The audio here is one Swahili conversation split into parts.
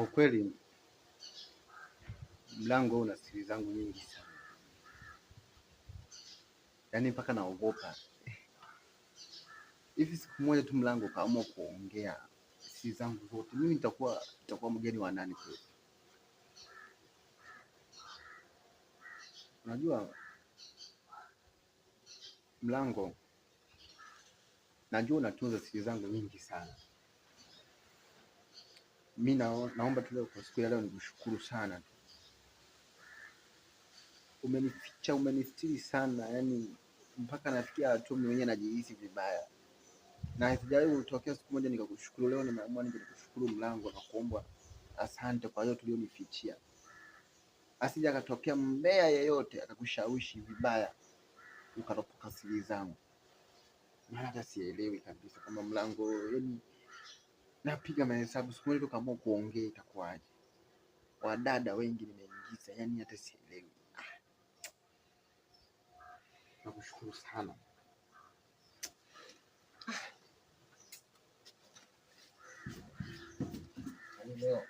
Kwa ukweli mlango una siri zangu nyingi sana, yaani mpaka naogopa hivi siku moja tu mlango kaamua kuongea siri zangu zote, mimi nitakuwa mgeni wa nani kweli? Unajua mlango, najua unatunza siri zangu nyingi sana. Mimi naomba tu leo kwa siku ya leo nikushukuru sana, umenificha, umenistiri sana, yaani mpaka nafikia hatua mimi mwenyewe najihisi vibaya, na sijawahi kutokea siku moja nikakushukuru. Leo nimeamua nije nikushukuru mlango na kuomba asante kwa hiyo tulionifichia. Asije akatokea mbea yeyote akakushawishi vibaya ukatopoka siri zangu, maana hata sielewi kabisa kama mlango, yaani napiga mahesabu siku moja tukaamua kuongea itakuwaje? Wadada wengi nimeingiza, yaani hata sielewi. Nakushukuru sana. Leo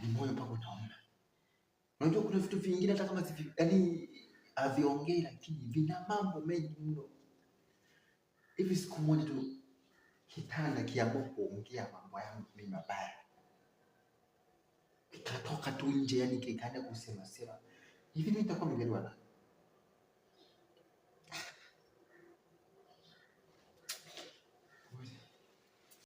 yaani moyo mpaka unauma. Unajua kuna vitu vingine hata kama yaani haviongei, lakini vina mambo mengi mno. Hivi siku moja tu kitanda kiamua kuongea mambo yangu mimi mabaya, kikatoka tu nje, yaani kikaenda kusema hivi, mimi nitakuwa mgeni wa nani?